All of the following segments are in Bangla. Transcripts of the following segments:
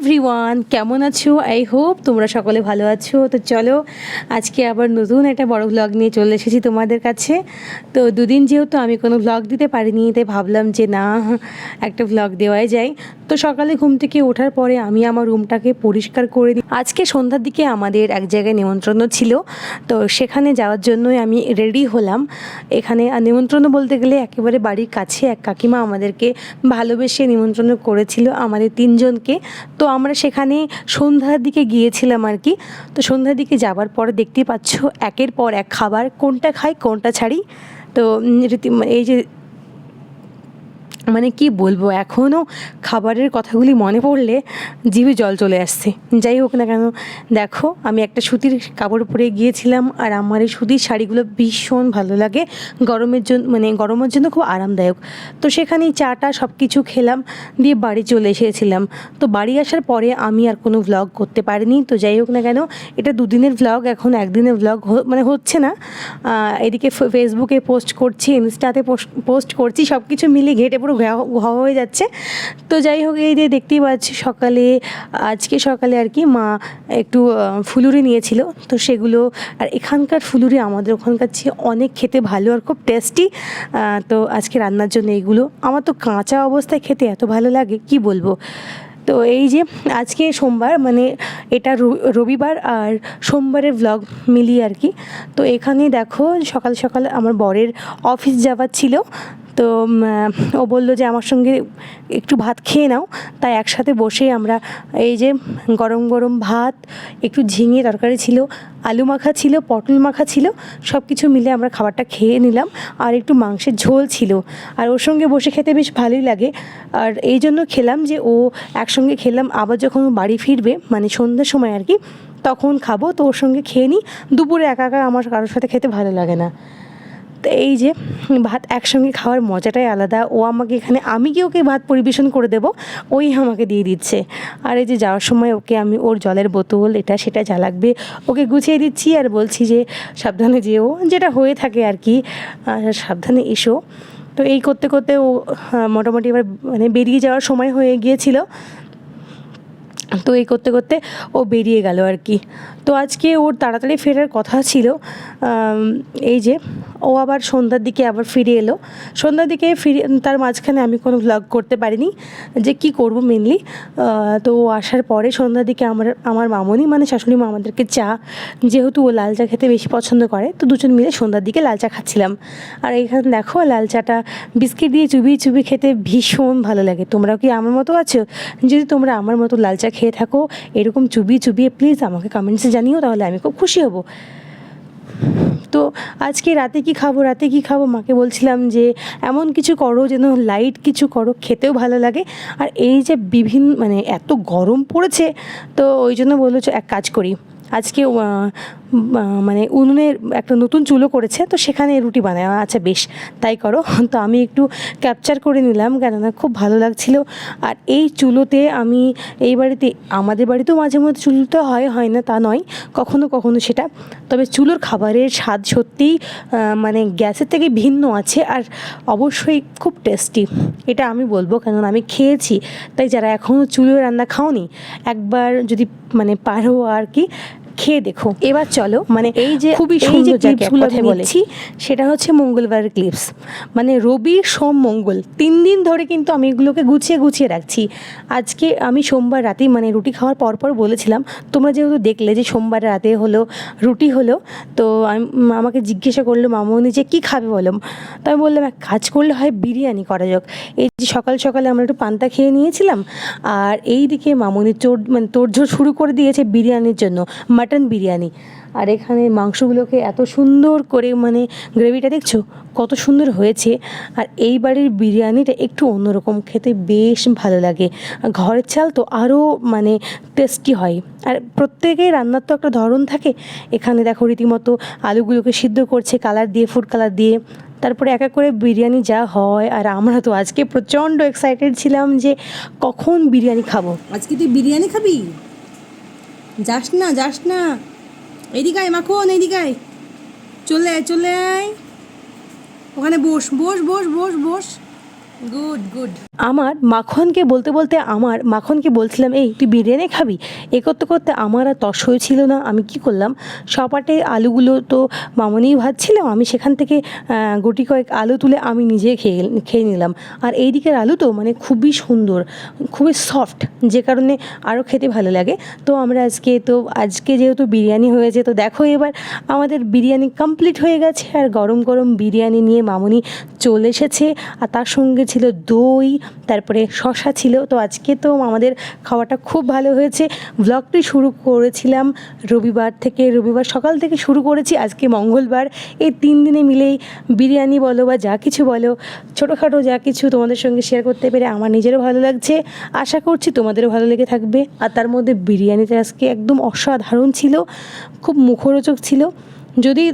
এভরিওয়ান, কেমন আছো? আই হোপ তোমরা সকলে ভালো আছো। তো চলো আজকে আবার নতুন একটা বড় ভ্লগ নিয়ে চলে এসেছি তোমাদের কাছে। তো দুদিন যেহেতু আমি কোনো ভ্লগ দিতে পারিনি, তাই ভাবলাম যে না, একটা ভ্লগ দেওয়াই যায়। তো সকালে ঘুম থেকে ওঠার পরে আমি আমার রুমটাকে পরিষ্কার করে দিই। আজকে সন্ধ্যার দিকে আমাদের এক জায়গায় নিমন্ত্রণ ছিল, তো সেখানে যাওয়ার জন্যই আমি রেডি হলাম। এখানে নিমন্ত্রণ বলতে গেলে একেবারে বাড়ির কাছে এক কাকিমা আমাদেরকে ভালোবেসে নিমন্ত্রণ করেছিল আমাদের তিনজনকে। তো আমরা সেখানে সন্ধ্যার দিকে গিয়েছিলাম আর কি। তো সন্ধ্যার দিকে যাবার পরে দেখতেই পাচ্ছ একের পর এক খাবার, কোনটা খাই কোনটা ছাড়ি। তো এই যে মানে কি বলবো, এখনও খাবারের কথাগুলি মনে পড়লে জিভে জল চলে আসছে। যাই হোক না কেন, দেখো আমি একটা সুতির কাপড় পরে গিয়েছিলাম, আর আমার এই সুতির শাড়িগুলো ভীষণ ভালো লাগে গরমের জন্য, মানে গরমের জন্য খুব আরামদায়ক। তো সেখানেই চাটা সব কিছু খেলাম, দিয়ে বাড়ি চলে এসেছিলাম। তো বাড়ি আসার পরে আমি আর কোনো ভ্লগ করতে পারিনি। তো যাই হোক না কেন, এটা দুদিনের ভ্লগ, এখন একদিনের ভ্লগ মানে হচ্ছে না। এদিকে ফেসবুকে পোস্ট করছি, ইনস্টাতে পোস্ট করছি, সব কিছু মিলিয়ে ঘেটে পুরো ঘ হয়ে যাচ্ছে। তো যাই হোক, এই যে দেখতেই পাচ্ছি আজকে সকালে আর কি মা একটু ফুলুরি নিয়েছিল, তো সেগুলো, আর এখানকার ফুলুরি আমাদের ওখানকার চেয়ে অনেক খেতে ভালো আর খুব টেস্টি। তো আজকে রান্নার জন্য এইগুলো, আমার তো কাঁচা অবস্থায় খেতে এত ভালো লাগে কি বলবো। তো এই যে আজকে সোমবার, মানে এটা রবিবার আর সোমবারের ভ্লগ মিলিয়ে আর কি। তো এখানে দেখো সকাল সকাল আমার বরের অফিস যাওয়ার ছিল। তো ও বললো যে আমার সঙ্গে একটু ভাত খেয়ে নাও, তাই একসাথে বসে আমরা এই যে গরম গরম ভাত, একটু ঝিঙে তরকারি ছিল, আলু মাখা ছিল, পটল মাখা ছিল, সব কিছু মিলে আমরা খাবারটা খেয়ে নিলাম। আর একটু মাংসের ঝোল ছিল, আর ওর সঙ্গে বসে খেতে বেশ ভালোই লাগে। আর এই জন্য খেলাম যে ও একসঙ্গে খেলাম, আবার যখন বাড়ি ফিরবে মানে সন্ধ্যার সময় আর কি, তখন খাবো। তো ওর সঙ্গে খেয়ে নিই, দুপুরে একা একা আমার কারোর সাথে খেতে ভালো লাগে না। তো এই যে ভাত একসঙ্গে খাওয়ার মজাটাই আলাদা। ও আমাকে এখানে, আমি কি ওকে ভাত পরিবেশন করে দেবো, ওই আমাকে দিয়ে দিচ্ছে। আর এই যে যাওয়ার সময় ওকে আমি ওর জলের বোতল, এটা সেটা যা লাগবে ওকে গুছিয়ে দিচ্ছি, আর বলছি যে সাবধানে যেও, যেটা হয়ে থাকে আর কি, সাবধানে এসো। তো এই করতে করতে ও মোটামুটি এবার মানে বেরিয়ে যাওয়ার সময় হয়ে গিয়েছিল। তো এই করতে করতে ও বেরিয়ে গেল আর কি। তো আজকে ওর তাড়াতাড়ি ফেরার কথা ছিল। এই যে ও আবার সন্ধ্যার দিকে আবার ফিরে এলো। সন্ধ্যার দিকে ফিরে, তার মাঝখানে আমি কোনো ভ্লগ করতে পারিনি যে কি করব মেনলি। তো ও আসার পরে সন্ধ্যার দিকে আমার মামনি মানে শাশুড়ি মা আমাদেরকে চা, যেহেতু ও লাল চা খেতে বেশি পছন্দ করে, তো দুজন মিলে সন্ধ্যার দিকে লাল চা খাচ্ছিলাম। আর এইখানে দেখো লাল চাটা বিস্কিট দিয়ে চুবিয়ে চুবিয়ে খেতে ভীষণ ভালো লাগে। তোমরাও কি আমার মতো আছো? যদি তোমরা আমার মতো লাল চা খেয়ে থাকো এরকম চুবিয়ে চুবিয়ে, প্লিজ আমাকে কমেন্টসে জানিও, তাহলে আমি খুব খুশি হব। তো আজকে রাতে কি খাবো মাকে বলছিলাম যে এমন কিছু করো যেন লাইট কিছু করো, খেতেও ভালো লাগে। আর এই যে মানে এত গরম পড়েছে, তো ওই জন্য বললো এক কাজ করি, আজকে মানে উনুনের একটা নতুন চুলো করেছে, তো সেখানে রুটি বানায়। আচ্ছা বেশ, তাই করো। তো আমি একটু ক্যাপচার করে নিলাম, কেননা খুব ভালো লাগছিল। আর এই চুলোতে আমি এই বাড়িতে, আমাদের বাড়িতেও মাঝে মধ্যে চুলোতে হয় না তা নয়, কখনো কখনো সেটা, তবে চুলোর খাবারের স্বাদ সত্যিই মানে গ্যাসের থেকে ভিন্ন আছে, আর অবশ্যই খুব টেস্টি, এটা আমি বলবো, কেননা আমি খেয়েছি। তাই যারা এখনও চুলোয় রান্না খাওনি, একবার যদি মানে পারো আর কি খেয়ে দেখো। এবার চলো, মানে এই যে খুবই সুন্দর ক্লিপসগুলো বলেছি, সেটা হচ্ছে মঙ্গলবারের ক্লিপস, মানে রবি সোম মঙ্গল 3 দিন ধরে কিন্তু আমি এগুলোকে গুছিয়ে গুছিয়ে রাখছি। আজকে আমি সোমবার রাতেই মানে রুটি খাওয়ার পরপর বলেছিলাম, তোমরা যেহেতু দেখলে যে সোমবার রাতে হলো রুটি হলো, তো আমাকে জিজ্ঞাসা করলো মামনি যে কী খাবে বলো। তো আমি বললাম এক কাজ করলে হয় বিরিয়ানি করা যাক। এই যে সকাল সকালে আমরা একটু পান্তা খেয়ে নিয়েছিলাম, আর এই দিকে মামনি মানে তোড়জোড় শুরু করে দিয়েছে বিরিয়ানির জন্য, মাটন বিরিয়ানি। আর এখানে মাংসগুলোকে এত সুন্দর করে, মানে গ্রেভিটা দেখছো কত সুন্দর হয়েছে। আর এই বাড়ির বিরিয়ানিটা একটু অন্যরকম, খেতে বেশ ভালো লাগে। ঘরের চাল তো আরও মানে টেস্টি হয়। আর প্রত্যেকেই রান্নার তো একটা ধরন থাকে। এখানে দেখো রীতিমতো আলুগুলোকে সিদ্ধ করছে কালার দিয়ে, ফুড কালার দিয়ে, তারপরে এক এক করে বিরিয়ানি যা হয়। আর আমরা তো আজকে প্রচণ্ড এক্সাইটেড ছিলাম যে কখন বিরিয়ানি খাবো। আজকে তুই বিরিয়ানি খাবি? যাস না, এইদিকে আয় মাখন, এইদিকে আয়, চলে আয়, ওখানে বস বস বস বস বস গুড গুড। আমার মাখনকে বলতে বলতে আমার মাখনকে বলছিলাম, এই তুই বিরিয়ানি খাবি? এ করতে করতে আমার আর তস হয়েছিল না। আমি কি করলাম, সপাটে আলুগুলো তো মামনিই ভাজছিল, আমি সেখান থেকে গুটি কয়েক আলু তুলে আমি নিজে খেয়ে নিলাম। আর এই দিকের আলু তো মানে খুবই সুন্দর, খুবই সফট, যে কারণে আরও খেতে ভালো লাগে। তো আমরা আজকে যেহেতু বিরিয়ানি হয়েছে, তো দেখো এবার আমাদের বিরিয়ানি কমপ্লিট হয়ে গেছে। আর গরম গরম বিরিয়ানি নিয়ে মামনি চলে এসেছে, আর তার সঙ্গে ছিল দই, তারপরে শসা ছিল। তো আজকে তো আমাদের খাওয়াটা খুব ভালো হয়েছে। ব্লগটি শুরু করেছিলাম রবিবার সকাল থেকে শুরু করেছি, আজকে মঙ্গলবার। এই 3 দিনে মিলেই বিরিয়ানি বলো বা যা কিছু বলো, ছোটোখাটো যা কিছু তোমাদের সঙ্গে শেয়ার করতে পেরে আমার নিজেরও ভালো লাগছে। আশা করছি তোমাদেরও ভালো লেগে থাকবে। আর তার মধ্যে বিরিয়ানিটা আজকে একদম অসাধারণ ছিল, খুব মুখরোচক ছিল। যদি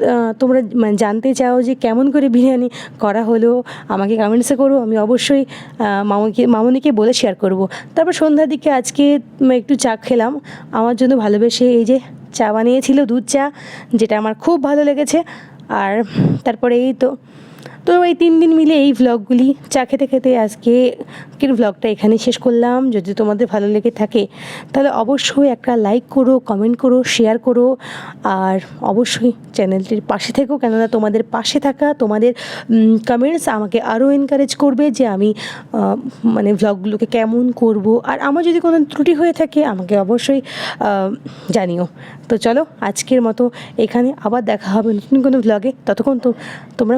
তোমরা মানে জানতে চাও যে কেমন করে বিরিয়ানি করা হলো, আমাকে কমেন্টসে করো, আমি অবশ্যই মামনিকে বলে শেয়ার করব। তারপর সন্ধ্যার দিকে আজকে একটু চা খেলাম, আমার জন্য ভালোবেসে এই যে চা বানিয়েছিল, দুধ চা, যেটা আমার খুব ভালো লেগেছে। আর তারপরে তো এই 3 দিন মিলে এই ভ্লগগুলি চা খেতে খেতে আজকের ভ্লগটা এখানেই শেষ করলাম। যদি তোমাদের ভালো লেগে থাকে তাহলে অবশ্যই একটা লাইক করো, কমেন্ট করো, শেয়ার করো, আর অবশ্যই চ্যানেলটির পাশে থেকো, কেননা তোমাদের পাশে থাকা, তোমাদের কমেন্টস আমাকে আরও এনকারেজ করবে যে আমি মানে ভ্লগগুলোকে কেমন করব। আর আমার যদি কোনো ত্রুটি হয়ে থাকে আমাকে অবশ্যই জানিও। তো চলো আজকের মতো এখানে, আবার দেখা হবে নতুন কোনো ভ্লগে। ততক্ষণ তো তোমরা